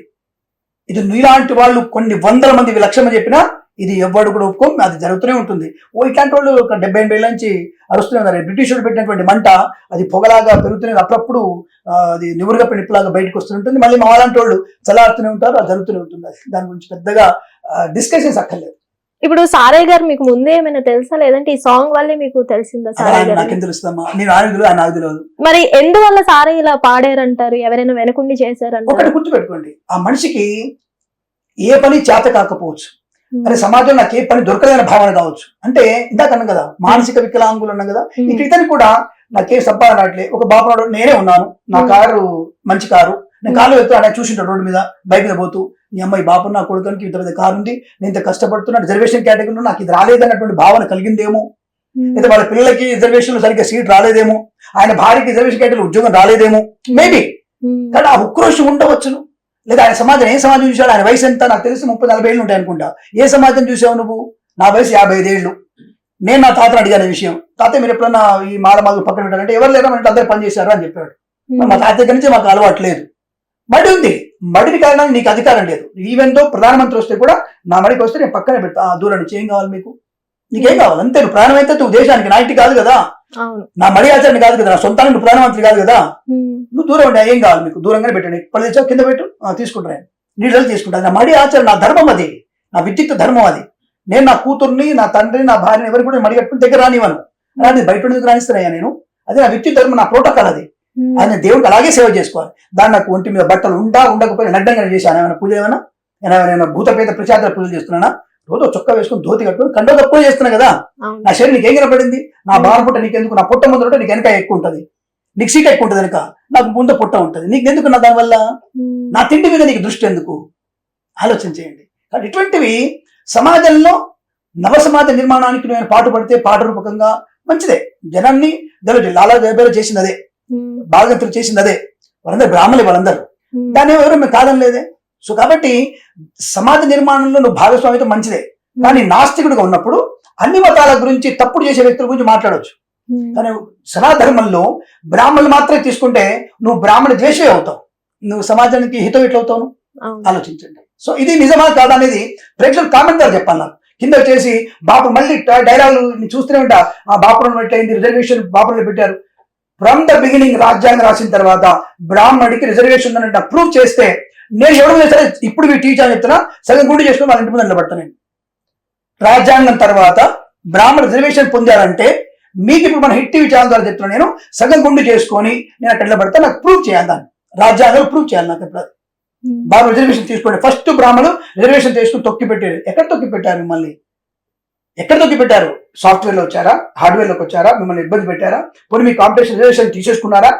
ఇది నీలాంటి వాళ్ళు కొన్ని 100 మంది, 1,00,000 మంది చెప్పినా ఇది ఎవడు కూడా ఒప్పుకో, అది జరుగుతూనే ఉంటుంది. ఇట్లాంటి వాళ్ళు ఒక 70-80 ఏళ్ళ నుంచి అరుస్తూనే ఉన్నారు. బ్రిటిష్ వాళ్ళు పెట్టినటువంటి మంట అది పొగలాగా పెరుగుతూనే, అప్పుడప్పుడు అది నివురుగా నిప్పులాగా బయటకు వస్తుంటుంది. మళ్ళీ మా అలాంటి వాళ్ళు చల్లారుతూనే ఉంటారు, అది జరుగుతూనే ఉంటుంది. దాని గురించి పెద్దగా డిస్కషన్స్ అక్కర్లేదు. ఇప్పుడు సారయ్య గారు మీకు ముందే ఏమైనా తెలుసా, లేదంటే ఈ సాంగ్ వల్లే మీకు తెలిసిందా? సారయ్య గారు నాకేం తెలుస్తామా, నేను ఆయుధులు ఆయన ఆయుధులు. మరి ఎందువల్ల సారయ్య ఇలా పాడారంటారు? ఎవరైనా వెనకుండి చేశారంటారు? ఒకటి గుర్తుపెట్టుకోండి, ఆ మనిషికి ఏ పని చేత కాకపోవచ్చు, అరే సమాజంలో నాకు ఏ పని దొరకలేని భావన కావచ్చు. అంటే ఇందాక అన్నాం కదా, మానసిక వికలాంగులు ఉన్నాం కదా. ఇక ఇతను కూడా నాకేం సంపాదన రావట్లే, ఒక బాపనాడు నేనే ఉన్నాను, నా కారు మంచి కారు, నేను కారు వెళ్తూ ఆయన చూసింటాడు రోడ్డు మీద బైక్ మీద పోతూ, నీ అమ్మాయి బాపు నా కొడుకునికి ఇంత పెద్ద కారు ఉంది, నేను ఇంత కష్టపడుతున్నా, రిజర్వేషన్ కేటగిరీలో నాకు ఇది రాలేదన్నటువంటి భావన కలిగిందేమో, లేదా వాళ్ళ పిల్లలకి రిజర్వేషన్ సరిగ్గా సీట్ రాలేదేమో, ఆయన భార్యకి రిజర్వేషన్ కేటగిరీ ఉద్యోగం రాలేదేమో, మేబీ. కానీ ఆ ఉక్రోషం ఉండవచ్చును. లేదా ఆయన సమాజం, ఏ సమాజం చూసాడు? ఆయన వయసు ఎంత? నాకు తెలిసి 30-40 ఏళ్ళు ఉంటాయి అనుకుంటా. ఏ సమాజం చూసావు నువ్వు? నా వయసు 55 ఏళ్ళు. నేను నా తాతను అడిగాను విషయం, తాత మీరు ఎప్పుడన్నా ఈ మాల పక్కన పెట్టాలంటే ఎవరు లేదా అంటే అందరు పని చేశారు అని చెప్పాడు. మా తాత దగ్గర నుంచి మాకు అలవాటు లేదు. మడి ఉంది, మడిని కారణానికి నీకు అధికారం లేదు. ఈవెన్ తో ప్రధానమంత్రి వస్తే కూడా నా మడికి వస్తే నేను పక్కనే పెడతా, దూరం నుంచి ఏం కావాలి మీకు, నీకేం కావాలి అంతే. నువ్వు ప్రాణం అయితే నువ్వు దేశానికి, నా ఇంటి కాదు కదా, నా మడి ఆచరణ కాదు కదా, నా సొంతానికి నువ్వు ప్రధానమంత్రి కాదు కదా, నువ్వు దూరం ఉండే ఏం కావాలి మీకు, దూరంగానే పెట్టండి. పళ్ళు తెచ్చావు కింద పెట్టు, తీసుకుంటాను, నీళ్ళు తీసుకుంటాను. నా మడి ఆచరణ నా ధర్మం, అది నా విద్యుత్ ధర్మం. అది నేను నా కూతుర్ని, నా తండ్రిని, నా భార్యని ఎవరు కూడా మడి కట్టుకుని దగ్గర రానివ్వను. అలాంటి బయట ఎందుకు రాణిస్తున్నాయా నేను, అది నా విద్యుత్ ధర్మం, నా ప్రోటోకాల్. అది ఆయన దేవుడికి అలాగే సేవ చేసుకోవాలి. దాన్ని నాకు ఒంటి మీద బట్టలు ఉండకపోయినా నడ్డంగా చేశాను. ఏమైనా పూజ, ఏమైనా భూతపేత ప్రచార పూజలు చేస్తున్నానా, రోజు చొక్కా వేసుకుని ధోతి కట్టుకుని కండో తక్కువ చేస్తున్నా కదా. నా శరీరం నీకు ఏం కనపడింది, నా బాల పుట్ట నీకెందుకు, నా పుట్ట ముందు నీకు వెనక ఎక్కువ ఉంటుంది, నీకు సీట్ ఎక్కువ ఉంటుంది, వెనక నాకు ముందు పుట్ట ఉంటుంది, నీకు ఎందుకు నా దానివల్ల, నా తిండి మీద నీకు దృష్టి ఎందుకు, ఆలోచన చేయండి. కాబట్టి ఇటువంటివి సమాజంలో నవ సమాజ నిర్మాణానికి నేను పాటుపడితే పాట రూపకంగా మంచిదే. జనాన్ని లాలా జయబేర చేసింది అదే, బాలగంతులు చేసింది అదే, వాళ్ళందరూ బ్రాహ్మణులే, వాళ్ళందరూ దాన్ని ఎవరు మేము కాదని లేదే. సో కాబట్టి సమాజ నిర్మాణంలో నువ్వు భాగస్వామితో మంచిదే, కానీ నాస్తికుడిగా ఉన్నప్పుడు అన్ని మతాల గురించి, తప్పుడు చేసే వ్యక్తుల గురించి మాట్లాడవచ్చు. కానీ సనాధర్మంలో బ్రాహ్మణులు మాత్రమే తీసుకుంటే నువ్వు బ్రాహ్మణ ద్వేషమే అవుతావు, నువ్వు సమాజానికి హితం ఎట్లవుతావు, ఆలోచించండి. సో ఇది నిజమా కాదా అనేది ప్రేక్షకులు కామెంట్ ద్వారా చెప్పాలి. నాకు కింద వచ్చేసి బాపు మళ్ళీ డైలాగులు చూస్తూనే ఉంటా, ఆ బాపురం ఎట్లయింది, రిజర్వేషన్ బాపురంలో పెట్టారు. ఫ్రమ్ ద బిగినింగ్ రాజ్యాంగం రాసిన తర్వాత బ్రాహ్మణుడికి రిజర్వేషన్ ఉందని ప్రూవ్ చేస్తే నేను ఎవరు సరే ఇప్పుడు మీ టీచర్ చెప్తున్నా, సగం గుండి చేసుకుని వాళ్ళ ఇంటి ముందు నిలబడతాను. నేను రాజ్యాంగం తర్వాత బ్రాహ్మణ రిజర్వేషన్ పొందారంటే మీకు ఇప్పుడు మన హిట్ టీవీ ఛానల్ ద్వారా చెప్తున్నా, నేను సగం గుండి చేసుకొని నేను అక్కడ నిలబడతా, నాకు ప్రూవ్ చేయాలి, దాన్ని రాజ్యాంగం ప్రూవ్ చేయాలి నాకు. ఇప్పుడు బాగా రిజర్వేషన్ తీసుకోండి, ఫస్ట్ బ్రాహ్మణులు రిజర్వేషన్ తీసుకుని తొక్కి పెట్టారు. ఎక్కడ తొక్కి పెట్టారు మిమ్మల్ని, ఎక్కడ తొక్కి పెట్టారు? సాఫ్ట్వేర్లో వచ్చారా, హార్డ్వేర్లోకి వచ్చారా, మిమ్మల్ని ఇబ్బంది పెట్టారా, పోనీ మీ కాంపిటీషన్ రిజర్వేషన్ తీసేసుకున్నారా,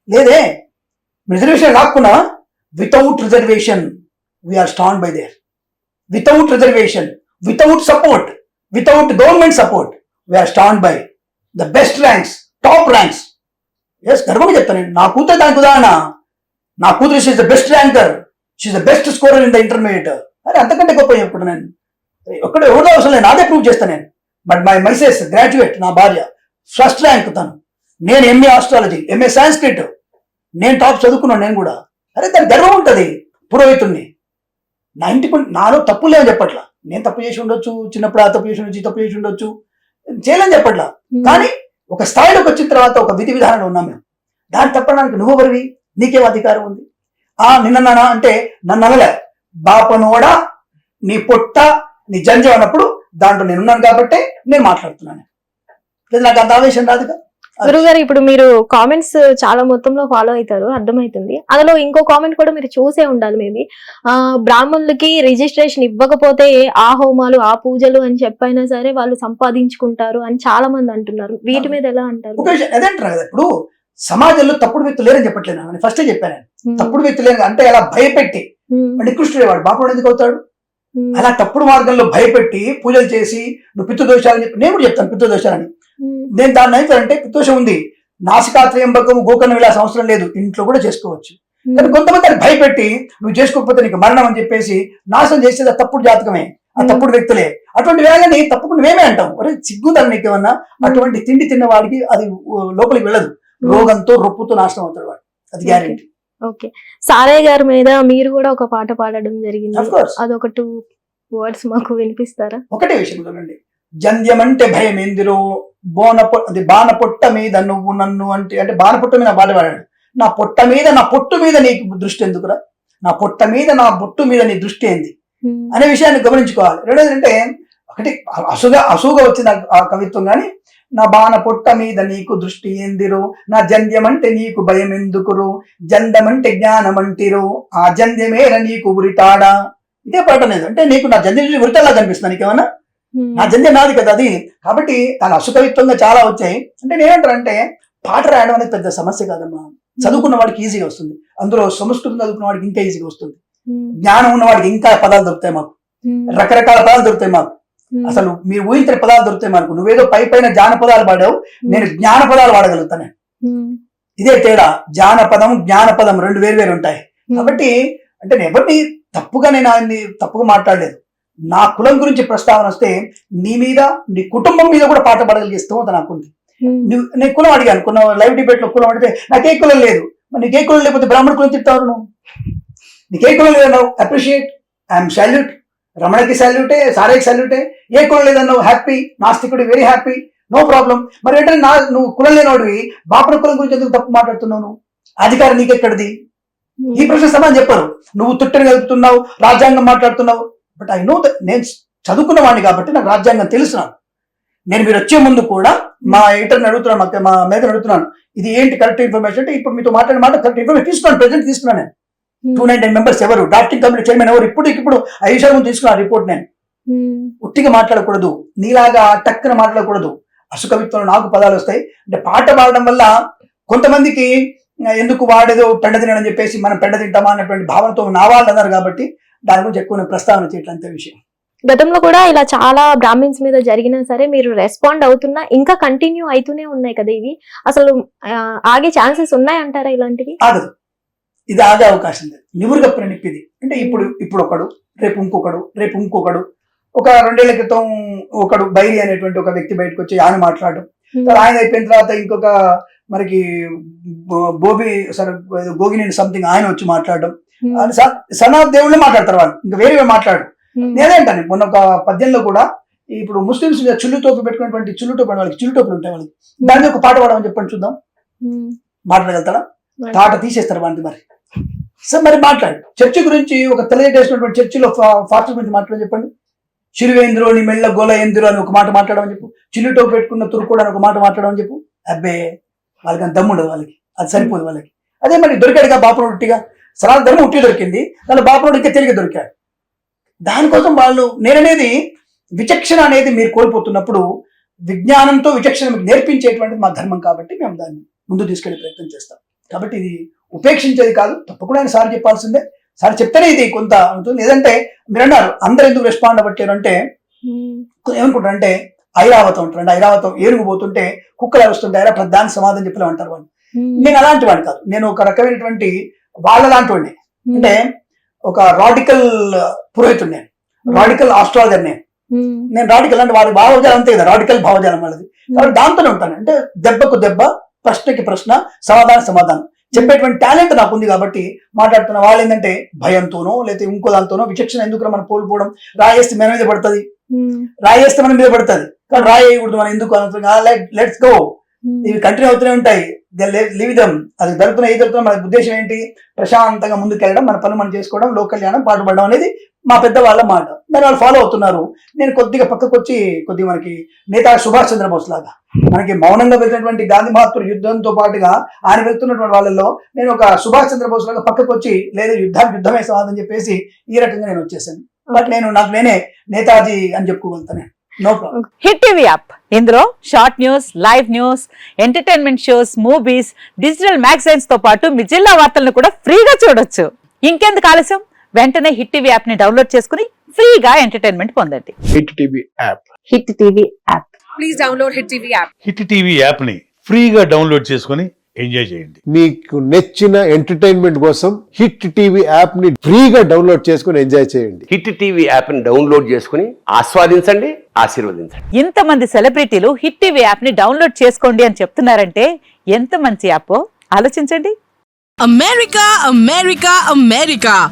లేదే. రిజర్వేషన్ రాకున్నా without reservation we are stand by there, without reservation, without support, without government support we are stand by the best ranks, top ranks. Yes, గర్వంగా చెప్తాను నేను. నా కూతురు దానికి ఉదాహరణ, నా కూతురు she is the best ranker, she is the best scorer in the intermediate. అరే అంతకంటే గొప్ప చెప్పుడు నేను ఒక్కడే ఎవరిదో అవసరం లేదు, నాదే ప్రూవ్ చేస్తాను నేను. బట్ మై మైసెస్ గ్రాడ్యుయేట్, నా భార్య ఫస్ట్ ర్యాంక్ తను, నేను ఎంఏ ఆస్ట్రాలజీ, ఎంఏ సాంస్క్రిట్, నేను టాప్ చదువుకున్నాను నేను కూడా. అరే దానికి గర్వం ఉంటుంది పురోహితుడిని. నా ఇంటికి నాలో తప్పులు లేవని చెప్పట్లా, నేను తప్పు చేసి ఉండొచ్చు, చిన్నప్పుడు ఆ తప్పు చేసి ఉండొచ్చు, తప్పు చేసి ఉండొచ్చు, చేయలేని చెప్పట్లా. కానీ ఒక స్థాయిలోకి వచ్చిన తర్వాత ఒక విధి విధానంలో ఉన్నాం మేము. దాన్ని తప్పడానికి నువ్వెవరివి, నీకేం అధికారం ఉంది? నిన్న అంటే నన్ను అనలే, బాపనోడ నీ పొట్ట నీ జంజం అన్నప్పుడు దాంట్లో నేనున్నాను కాబట్టి నేను మాట్లాడుతున్నాను. లేదు నాకు అంత ఆవేశం రాదుగా. గురుగారు, ఇప్పుడు మీరు కామెంట్స్ చాలా మొత్తంలో ఫాలో అవుతారు, అర్థమవుతుంది. అందులో ఇంకో కామెంట్ కూడా మీరు చూసే ఉండాలి మేబీ. బ్రాహ్మణులకి రిజిస్ట్రేషన్ ఇవ్వకపోతే ఆ హోమాలు, ఆ పూజలు అని చెప్పైనా సరే వాళ్ళు సంపాదించుకుంటారు అని చాలా మంది అంటున్నారు. వీటి మీద ఎలా అంటారు? అదేంటారు కదా, ఇప్పుడు సమాజంలో తప్పుడు వ్యక్తులు లేరని చెప్పట్లేదు, నేను ఫస్టే చెప్పాను. తప్పుడు వ్యక్తులు లేరు అంటే అలా భయపెట్టి, నికృష్టుడే వాడు బాపుడు ఎందుకు అవుతాడు? అలా తప్పుడు మార్గంలో భయపెట్టి పూజలు చేసి నువ్వు పితృదోషాలని చెప్పి నేను కూడా చెప్తాను పితృదోషాలని. నేను దాన్ని అయితే పితృదోషం ఉంది, నాసికాత్రయంబకము గోకర్ణ విలాసం అవసరం లేదు, ఇంట్లో కూడా చేసుకోవచ్చు. కానీ కొంతమంది అది భయపెట్టి నువ్వు చేసుకోకపోతే నీకు మరణం అని చెప్పేసి నాశనం చేసేది తప్పుడు జాతకమే, ఆ తప్పుడు వ్యక్తులే. అటువంటి వేళని తప్పకుండా మేమే అంటాం, ఒరే సిగ్గుతాను నీకేమన్నా. అటువంటి తిండి తిన్న వాడికి అది లోపలికి వెళ్ళదు, రోగంతో రొప్పుతో నాశనం అవుతాడు వాడు, అది గ్యారెంటీ. ఓకే, సారయ్య గారి మీద మీరు కూడా ఒక పాట పాడడం జరిగింది, అదొక 2 words మాకు వినిపిస్తారా? ఒకటే విషయం చూడండి, జంధ్యమంటే భయం ఏందిరో, బాణ పొట్ట మీద నువ్వు నన్ను అంటే బాణ పొట్ట మీద పాట పాడాడు. నా పొట్ట మీద, నా పొట్టు మీద నీకు దృష్టి ఎందుకురా, నా పొట్ట మీద నా బొట్టు మీద నీ దృష్టి ఏంది అనే విషయాన్ని గమనించుకోవాలి. రెండోది అంటే ఒకటి అసూగా వచ్చింది ఆ కవిత్వం, కానీ నా బాణ పొట్ట మీద నీకు దృష్టి ఏందిరో, నా జంధ్యం అంటే నీకు భయం ఎందుకురో, జంధమంటే జ్ఞానమంటిరో, ఆ జంధ్యమేర నీకు ఉరితాడా. ఇదే పాట లేదు అంటే నీకు నా జంధ్యం ఉరితాడా కనిపిస్తుంది నీకేమన్నా? నా జంధ్యం నాది కదా అది. కాబట్టి తన అసుకవిత్వంగా చాలా వచ్చాయి. అంటే నేనంటానంటే పాట రాయడం అనేది పెద్ద సమస్య కాదమ్మా, చదువుకున్న వాడికి ఈజీగా వస్తుంది, అందులో సంస్కృతం చదువుకున్న వాడికి ఇంకా ఈజీగా వస్తుంది, జ్ఞానం ఉన్న వాడికి ఇంకా పదాలు దొరుకుతాయి మాకు, రకరకాల పదాలు దొరుకుతాయి మాకు, అసలు మీరు ఊహించిన పదాలు దొరుకుతాయి మనకు. నువ్వేదో పైన జానపదాలు పాడావు, నేను జ్ఞానపదాలు వాడగలుగుతాను. ఇదే తేడా, జానపదం జ్ఞానపదం 2 వేరు ఉంటాయి. కాబట్టి అంటే నేను ఎవరిని తప్పుగా నేను ఆయన్ని తప్పుగా మాట్లాడలేదు. నా కులం గురించి ప్రస్తావన వస్తే నీ మీద, నీ కుటుంబం మీద కూడా పాట పాడగలిగే స్తోమత నాకుంది. నేను కులం అడిగాను, కొన్ని లైవ్ డిబేట్ లో కులం అడిగితే నాకే కులం లేదు. మరి నీకే కులం లేకపోతే బ్రాహ్మణ కులం తిట్టావు నువ్వు? నీకే కులం లేదన్నావు, అప్రిషియేట్, ఐఎమ్ సాల్యూట్, రమణకి సాల్యూటే, సారాయికి సాల్యూటే. ఏ కులం లేదన్నావు, హ్యాపీ, నాస్తికుడు వెరీ హ్యాపీ, నో ప్రాబ్లం. మరి ఏంటంటే నువ్వు కులం లేనివాడివి బాపన కులం గురించి ఎందుకు తప్పు మాట్లాడుతున్నావు? నువ్వు అధికారం నీకెక్కడిది? ఈ ప్రశ్న సమాధానం చెప్పరు. నువ్వు తుట్టని కలుపుతున్నావు, రాజ్యాంగం మాట్లాడుతున్నావు. బట్ ఐ నో దట్, నేను చదువుకున్న వాడిని కాబట్టి నాకు రాజ్యాంగం తెలుసు. నేను మీరు వచ్చే ముందు కూడా మా ఎడిటర్ని అడుగుతున్నాను, మా మేకని అడుగుతున్నాను, ఇది ఏంటి కరెక్ట్ ఇన్ఫర్మేషన్ అంటే ఇప్పుడు మీతో మాట్లాడిన మాట కరెక్ట్ ఇన్ఫర్మేషన్ తీసుకున్నాను, ప్రెజెంట్ తీసుకున్నాను నేను. 299 మెంబర్స్ ఎవరు, డ్రాఫ్టింగ్ కమిటీ చైర్మన్ ఎవరు, ఇప్పుడు 5 నిమిషాల ముందు తీసుకున్నాను రిపోర్ట్. నేను ఉట్టిగా మాట్లాడకూడదు, నీలాగా టక్కున మాట్లాడకూడదు. అసుకవిత్వంలో నాకు పదాలు వస్తాయి. అంటే పాట పాడడం వల్ల కొంతమందికి ఎందుకు వాడేదో పెండ తినడం చెప్పేసి మనం పెండ తింటామా అన్నటువంటి భావనతో నా వాళ్ళు అన్నారు కాబట్టి దాని గురించి ఎక్కువ ప్రస్తావన చేయట్లంతే విషయం. గతంలో కూడా ఇలా చాలా బ్రాహ్మిన్స్ మీద జరిగినా సరే మీరు రెస్పాండ్ అవుతున్నా ఇంకా కంటిన్యూ అవుతూనే ఉన్నాయి కదా, ఇవి అసలు ఆగే ఛాన్సెస్ ఉన్నాయంటారా? ఇలాంటివి ఆగదు, ఇది ఆగే అవకాశం లేదు. నివురుగప్పిన నిప్పిది అంటే ఇప్పుడు ఒకడు, రేపు ఇంకొకడు. ఒక 2 ఏళ్ల క్రితం ఒకడు బైరి అనేటువంటి ఒక వ్యక్తి బయటకు వచ్చి ఆయన మాట్లాడడం, ఆయన అయిపోయిన తర్వాత ఇంకొక మనకి గోగినేని సంథింగ్ ఆయన వచ్చి మాట్లాడడం, సనాత్ దేవుళ్ళే మాట్లాడతారు వాళ్ళు, ఇంకా వేరే మాట్లాడు. నేనేంటాను మొన్న ఒక పద్యంలో కూడా ఇప్పుడు ముస్లిమ్స్ చుల్లు టోపీ పెట్టుకున్నటువంటి చుల్లు టోపీలు ఉంటాయి వాళ్ళకి, దాన్ని ఒక పాట పాడమని చెప్పండి చూద్దాం. మాట్లాడగలుగుతాడా? పాట తీసేస్తారు వాడిని. మరి సార్ మరి మాట్లాడు. చర్చి గురించి ఒక తెలియజేసినటువంటి చర్చిలో ఫాస్టర్ గురించి మాట్లాడని చెప్పండి. చిరువేంద్రో నీ మెళ్ళ గోల ఏంద్రో అని ఒక మాట మాట్లాడమని చెప్పు. చిల్లు టోపీ పెట్టుకున్న తురుకోడు అని ఒక మాట మాట్లాడమని చెప్పు. అబ్బే వాళ్ళకి అంత దమ్ముండదు, వాళ్ళకి అది సరిపోదు వాళ్ళకి. అదే మరి దొరికాడుగా బాపునోడు ఉట్టిగా, సనాతన ధర్మం ఉట్టి దొరికింది, దాని బాపునోడు ఇంకా తిరిగి దొరికాడు. దానికోసం వాళ్ళు, నేననేది విచక్షణ అనేది మీరు కోల్పోతున్నప్పుడు విజ్ఞానంతో విచక్షణ మీకు నేర్పించేటువంటిది మా ధర్మం కాబట్టి మేము దాన్ని ముందు తీసుకెళ్లే ప్రయత్నం చేస్తాం. కాబట్టి ఇది ఉపేక్షించేది కాదు, తప్పకుండా ఆయన సార్ చెప్పాల్సిందే. సార్ చెప్తేనే ఇది కొంత ఉంటుంది. లేదంటే మీరు అన్నారు అందరు ఎందుకు రెస్పాండ్ అవ్వట్లేరు అంటే ఏమనుకుంటారు అంటే ఐరావతం ఉంటారు, ఐరావతం ఏనుగు పోతుంటే కుక్కలు అరుస్తుంటే ఐరా దానికి సమాధానం చెప్పలేమంటారు వాళ్ళు. నేను అలాంటి వాడిని కాదు, నేను ఒక రకమైనటువంటి వాళ్ళ లాంటి వాడిని. అంటే ఒక రాడికల్ పురోహితుడు, నేను రాడికల్ ఆస్ట్రాలజర్. నేను రాడికల్ అంటే వాడి భావజాలం అంతే కదా, రాడికల్ భావజాలం వాళ్ళది. కాబట్టి దాంతోనే ఉంటాను. అంటే దెబ్బకు దెబ్బ, ప్రశ్నకి ప్రశ్న, సమాధానం చెప్పేటువంటి టాలెంట్ నాకు ఉంది కాబట్టి మాట్లాడుతున్న. వాళ్ళు ఏంటంటే భయంతోనో లేకపోతే ఇంకో దాంతోనో విచక్షణ ఎందుకు మనం కోల్పోవడం, రాయేస్తే మన మీద పడుతుంది, రాయేస్తే మన మీద పడుతుంది కానీ రాయేయకూడదు మనం ఎందుకు అనుకుంటున్నా. లెట్స్ గో, ఇవి కంటిన్యూ అవుతూనే ఉంటాయి, లీవ్ దెమ్. అది జరుగుతున్నా ఏ జరుగుతున్నా మన ఉద్దేశం ఏంటి, ప్రశాంతంగా ముందుకెళ్ళడం, మన పనులు మనం చేసుకోవడం, లోక కళ్యాణం పాటుపడడం అనేది మా పెద్దవాళ్ళ మాట. దాన్ని వాళ్ళు ఫాలో అవుతున్నారు. నేను కొద్దిగా పక్కకు వచ్చి మనకి నేతా సుభాష్ చంద్రబోస్ లాగా మనకి మౌనంగా వెళ్తున్నటువంటి గాంధీ మహాత్ముడు యుద్ధంతో పాటుగా ఆయన వెళ్తున్నటువంటి వాళ్ళల్లో నేను ఒక సుభాష్ చంద్రబోస్ లాగా పక్కకు వచ్చి లేదు యుద్ధమే సమాధానం చెప్పేసి ఈ రకంగా నేను వచ్చేసాను. బట్ నాకు నేనే నేతాజీ అని చెప్పుకోగలుగుతాను. No problem. Hit TV app, ఇందులో short news, live news, entertainment shows, movies, digital magazines తో పాటు మీ జిల్లా వార్తలను కూడా ఫ్రీగా చూడొచ్చు. ఇంకెందుకు ఆలస్యం, వెంటనే హిట్ టీవీ యాప్ ని డౌన్లోడ్ చేసుకుని ఫ్రీగా ఎంటర్టైన్మెంట్ పొందండి. Hit TV app. Hit TV app. Please download hit TV app. Hit TV app ని ఫ్రీగా డౌన్లోడ్ చేసుకుని ఎంజాయ్ చేయండి. మీకు నచ్చిన ఎంటర్టైన్మెంట్ కోసం హిట్ టీవీ యాప్ ని ఫ్రీగా డౌన్లోడ్ చేసుకుని ఎంజాయ్ చేయండి. హిట్ టీవీ యాప్ ని డౌన్లోడ్ చేసుకుని ఆస్వాదించండి, ఆశీర్వదించండి. ఇంతమంది సెలబ్రిటీలు హిట్ టీవీ యాప్ ని డౌన్లోడ్ చేసుకోండి అని చెప్తున్నారంటే ఎంత మంచి యాప్ ఆలోచించండి.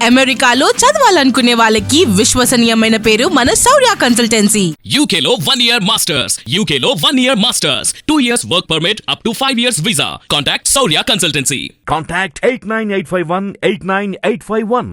అమెరికాలో చదవాలనుకునే వాళ్ళకి విశ్వసనీయమైన పేరు మన శౌర్య కన్సల్టెన్సీ. UK లో 1 year masters, UK లో 1 year masters, 2 years work permit up to 5 years visa. Contact Saurya Consultancy. Contact 89851 89851.